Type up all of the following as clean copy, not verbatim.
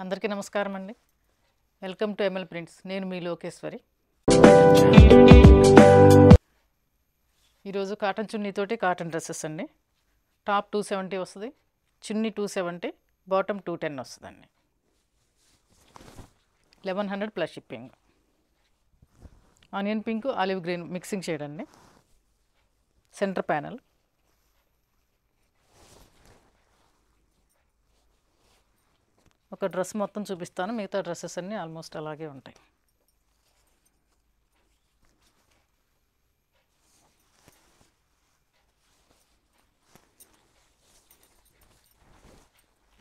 అందరికీ నమస్కారం అండి. Welcome to ML prints. నేను మీ లోకేశ్వరి. ఈరోజు కాటన్ చున్నీతోటి కాటన్ డ్రెస్సెస్ అండి. టాప్ 270 వస్తుంది, చున్నీ 270, బాటమ్ 210 వస్తుందండి. 1100 plus shipping. Onion pink, olive green mixing shade అండి. Centre panel. ఒక డ్రెస్ మొత్తం చూపిస్తాను, మిగతా డ్రెస్సెస్ అన్నీ ఆల్మోస్ట్ అలాగే ఉంటాయి.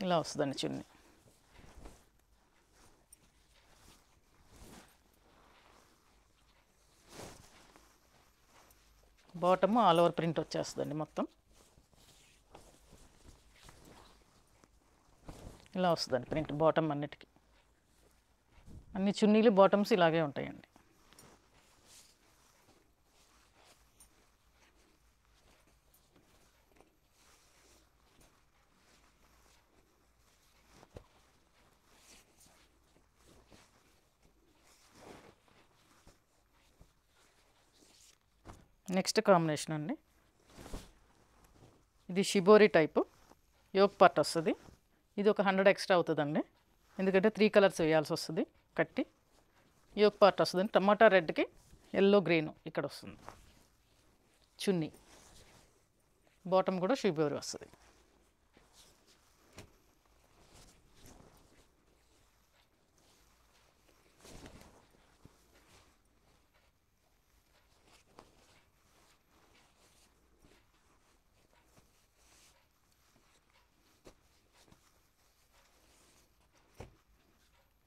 ఇలా వస్తుందండి చున్నీ. బాటమ్ ఆల్ ఓవర్ ప్రింట్ వచ్చేస్తుందండి మొత్తం. ఇలా వస్తుందండి ప్రింట్ బాటమ్ అన్నిటికీ. అన్ని చున్నీలు బాటమ్స్ ఇలాగే ఉంటాయండి. నెక్స్ట్ కాంబినేషన్ అండి, ఇది షిబోరి టైపు యోక్ పార్ట్ వస్తుంది. ఇది ఒక 100 ఎక్స్ట్రా అవుతుందండి, ఎందుకంటే 3 కలర్స్ వేయాల్సి వస్తుంది. కట్టి యోక్ పార్ట్ వస్తుంది. టమాటా రెడ్కి ఎల్లో గ్రీన్ ఇక్కడ వస్తుంది. చున్నీ బాటమ్ కూడా షిబోరి వస్తుంది.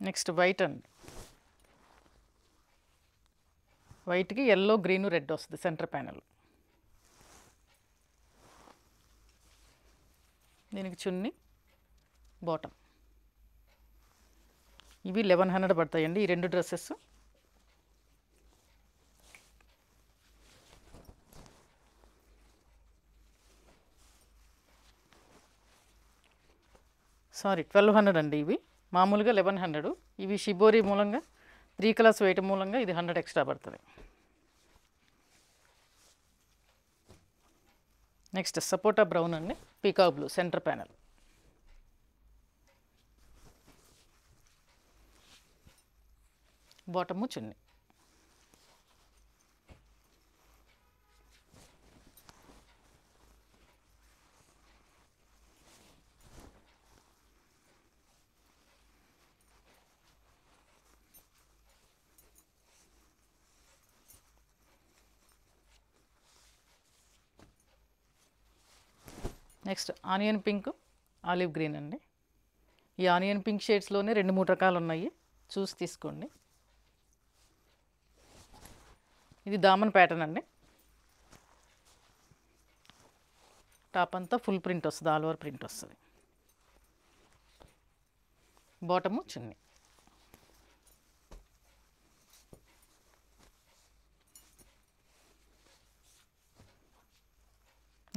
నెక్స్ట్ వైట్ అండి, వైట్కి ఎల్లో గ్రీను రెడ్ వస్తుంది సెంటర్ ప్యానల్. దీనికి చున్నీ బాటమ్. ఇవి 1100 పడతాయండి ఈ రెండు డ్రెస్సెస్. సారీ 1200 అండి. ఇవి మామూలుగా 1100. ఇవి షిబోరి మూలంగా 3 కలర్స్ వేయటం మూలంగా ఇది 100 ఎక్స్ట్రా పడుతుంది. నెక్స్ట్ సపోటా బ్రౌన్ అండి, peacock blue centre panel. Bottom chunni. Next onion pink, olive green అండి. ఈ ఆనియన్ పింక్ షేడ్స్లోనే 2-3 రకాలు ఉన్నాయి, చూసి తీసుకోండి. ఇది దామన్ ప్యాటర్న్ అండి. టాప్ అంతా ఫుల్ ప్రింట్ వస్తుంది, ఆల్ ఓవర్ ప్రింట్ వస్తుంది. బాటము చున్నీ.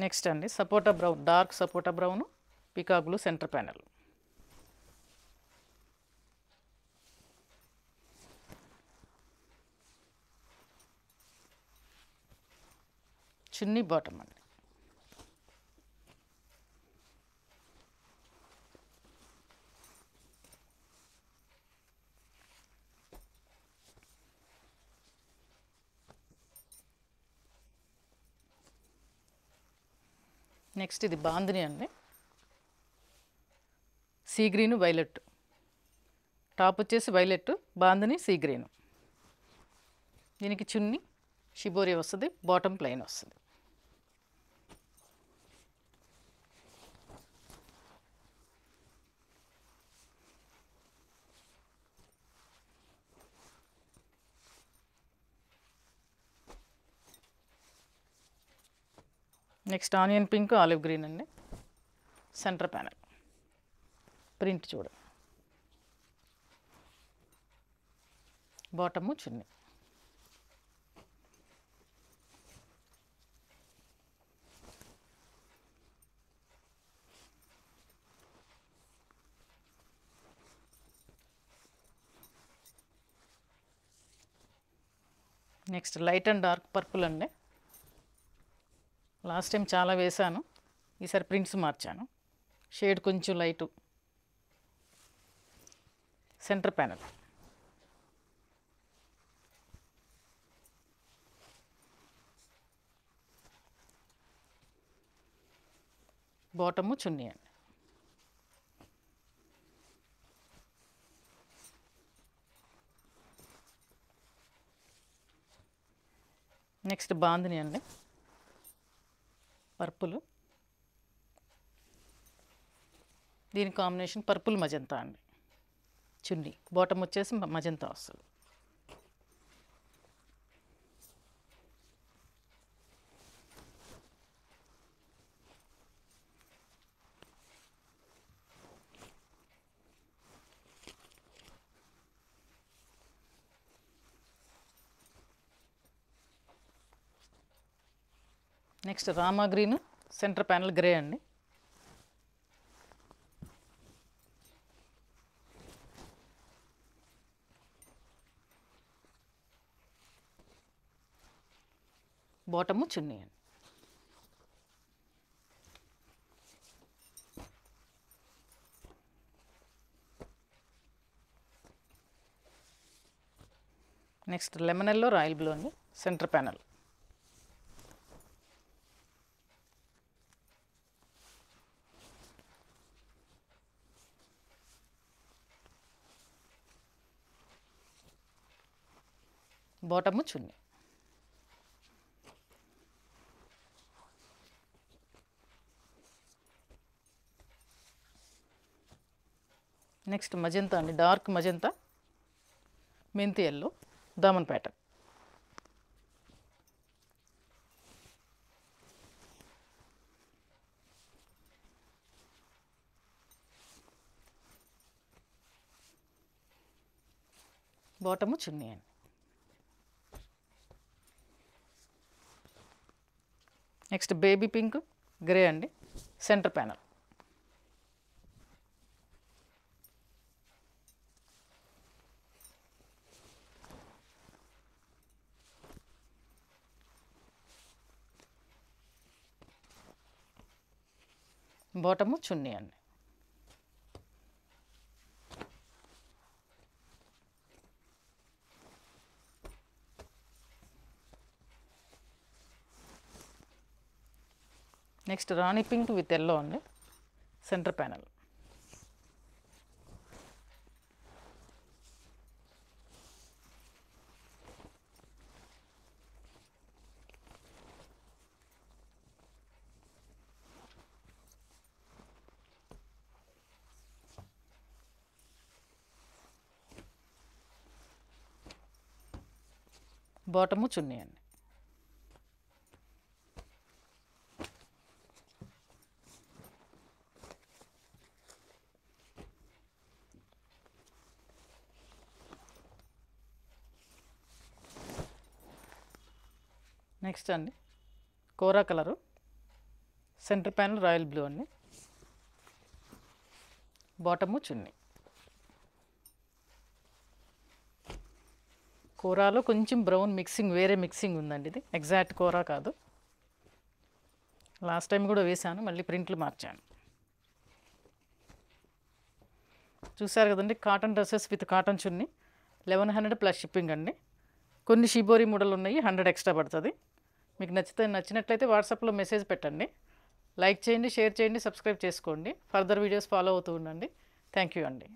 నెక్స్ట్ అండి sapota brown, dark sapota brown, peacock blue centre panel. Chunni bottom అండి. నెక్స్ట్ ఇది బాందిని అండి, సీ గ్రీను వైలెట్. టాప్ వచ్చేసి వైలెట్, బాందిని సీ గ్రీను. దీనికి చున్నీ షిబోరి వస్తుంది, బాటమ్ ప్లెయిన్ వస్తుంది. Next onion pink, olive green అండి, సెంటర్ ప్యానల్. ప్రింట్ చూడండి. Bottom chunni. Next light and dark purple అండి. లాస్ట్ టైం చాలా వేశాను, ఈసారి ప్రింట్స్ మార్చాను. షేడ్ కొంచెం light. Centre panel. Bottom chunni అండి. నెక్స్ట్ బాందిని అండి, పర్పుల్. దీని కాంబినేషన్ పర్పుల్ మజంతా అండి. చున్నీ బాటమ్ వచ్చేసి మజంతా వస్తుంది. Next rama green, centre panel grey అండి. బాటము చున్నీ అండి. Next lemon yellow, royal blue అండి, centre panel. Bottom chunni. Next magenta అండి, డార్క్ మజంతా, మెంతి ఎల్లో, దామన్ ప్యాటర్న్. బాటము చున్నీ అండి. నెక్స్ట్ బేబీ పింక్, గ్రే అండి, సెంటర్ ప్యానల్. బాటము చున్నీ అండి. Next rani pink with yellow అండి, centre panel. Bottom chunni అండి. నెక్స్ట్ అండి kora colour, centre panel royal blue అండి, బాటము చున్నీ. కోరాలో కొంచెం బ్రౌన్ మిక్సింగ్, వేరే మిక్సింగ్ ఉందండి, ఇది ఎగ్జాక్ట్ కోరా కాదు. లాస్ట్ టైం కూడా వేశాను, మళ్ళీ ప్రింట్లు మార్చాను. చూసారు కదండి, cotton dresses with cotton chunni 1100 plus shipping అండి. కొన్ని షిబోరి మోడల్ ఉన్నాయి, 100 ఎక్స్ట్రా పడుతుంది. మీకు నచ్చినట్లయితే వాట్సాప్లో మెసేజ్ పెట్టండి. లైక్ చేయండి, షేర్ చేయండి, సబ్స్క్రైబ్ చేసుకోండి. ఫర్దర్ వీడియోస్ ఫాలో అవుతూ ఉండండి. థ్యాంక్ యూ అండి.